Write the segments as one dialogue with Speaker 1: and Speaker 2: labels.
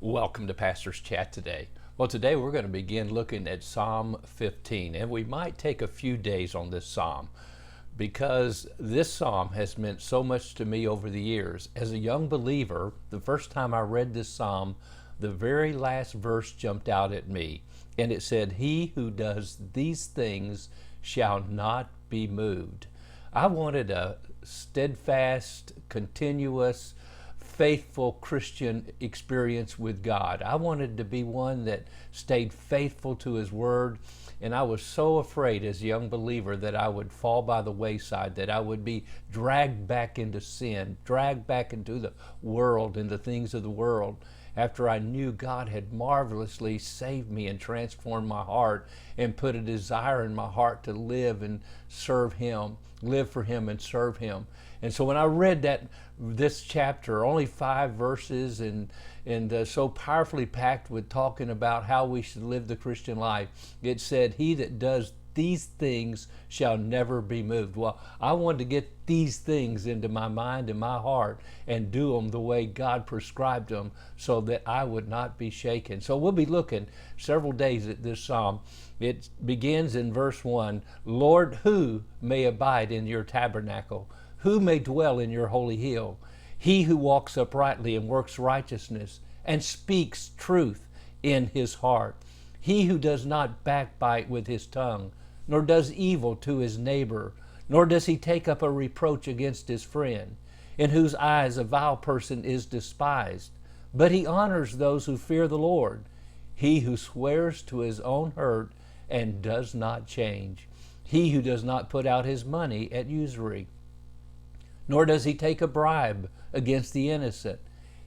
Speaker 1: Welcome to Pastor's Chat today. Well, today we're going to begin looking at Psalm 15, and we might take a few days on this psalm because this psalm has meant so much to me over the years. As a young believer, the first time I read this psalm, the very last verse jumped out at me, and it said, "He who does these things shall not be moved." I wanted a steadfast, continuous, faithful Christian experience with God. I wanted to be one that stayed faithful to His Word, and I was so afraid as a young believer that I would fall by the wayside, that I would be dragged back into sin, dragged back into the world and the things of the world, after I knew God had marvelously saved me and transformed my heart and put a desire in my heart to live and serve Him, live for Him and serve Him. And so when I read this chapter, only 5 verses and so powerfully packed with talking about how we should live the Christian life, it said, "He that does these things shall never be moved." Well, I wanted to get these things into my mind and my heart and do them the way God prescribed them so that I would not be shaken. So we'll be looking several days at this psalm. It begins in verse 1, "Lord, who may abide in your tabernacle? Who may dwell in your holy hill? He who walks uprightly and works righteousness and speaks truth in his heart. He who does not backbite with his tongue, nor does evil to his neighbor, nor does he take up a reproach against his friend, in whose eyes a vile person is despised, but he honors those who fear the Lord. He who swears to his own hurt and does not change. He who does not put out his money at usury, nor does he take a bribe against the innocent.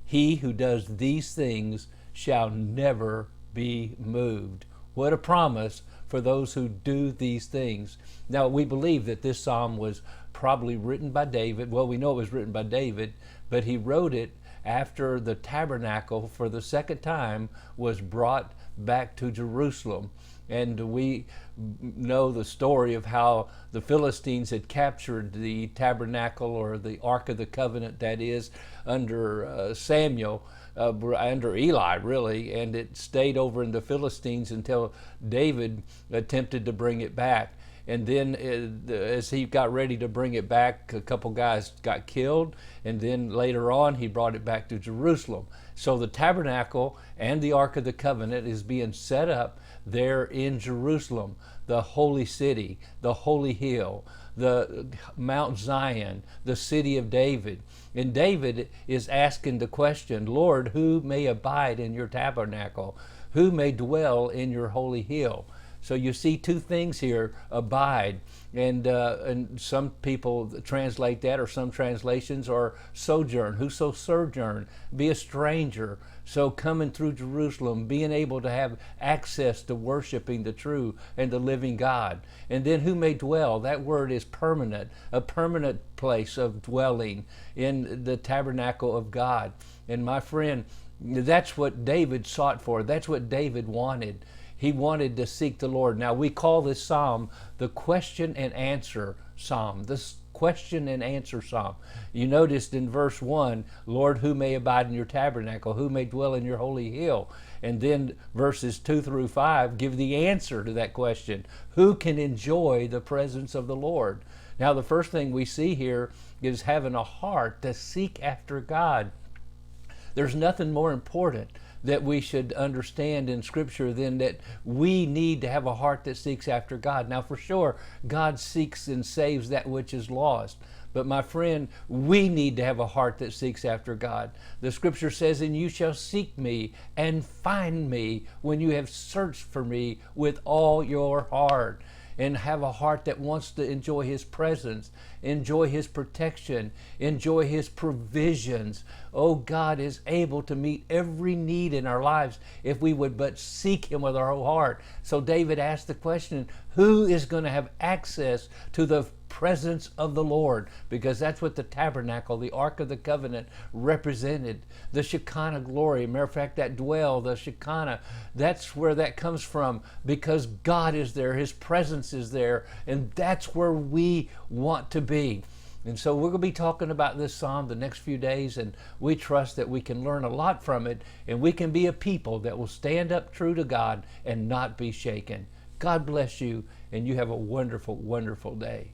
Speaker 1: He who does these things shall never be moved." What a promise for those who do these things. Now, we believe that this psalm was probably written by David. Well, we know it was written by David, but he wrote it after the tabernacle for the second time was brought back to Jerusalem. And we know the story of how the Philistines had captured the tabernacle, or the Ark of the Covenant, that is, under Samuel, under Eli really, and it stayed over in the Philistines until David attempted to bring it back. And then as he got ready to bring it back, a couple guys got killed, and then later on he brought it back to Jerusalem. So the tabernacle and the Ark of the Covenant is being set up there in Jerusalem, the holy city, the holy hill, the Mount Zion, the city of David. And David is asking the question, "Lord, who may abide in your tabernacle? Who may dwell in your holy hill?" So you see 2 things here: abide, and some people translate that, or some translations are sojourn. Whoso sojourn, be a stranger. So coming through Jerusalem, being able to have access to worshiping the true and the living God. And then who may dwell, that word is permanent, a permanent place of dwelling in the tabernacle of God. And my friend, that's what David sought for. That's what David wanted. He wanted to seek the Lord. Now, we call this psalm the question and answer psalm. This question and answer psalm. You noticed in verse 1, "Lord, who may abide in your tabernacle? Who may dwell in your holy hill?" And then verses 2 through 5 give the answer to that question. Who can enjoy the presence of the Lord? Now, the first thing we see here is having a heart to seek after God. There's nothing more important that we should understand in Scripture than that we need to have a heart that seeks after God. Now, for sure, God seeks and saves that which is lost. But my friend, we need to have a heart that seeks after God. The Scripture says, "And you shall seek me and find me when you have searched for me with all your heart." And have a heart that wants to enjoy His presence, enjoy His protection, enjoy His provisions. Oh, God is able to meet every need in our lives if we would but seek Him with our whole heart. So David asked the question, who is going to have access to the presence of the Lord? Because that's what the tabernacle, the Ark of the Covenant, represented. The Shekinah glory. Matter of fact, that dwell, the Shekinah, that's where that comes from, because God is there, His presence is there, and that's where we want to be. And so we're going to be talking about this psalm the next few days, and we trust that we can learn a lot from it, and we can be a people that will stand up true to God and not be shaken. God bless you, and you have a wonderful, wonderful day.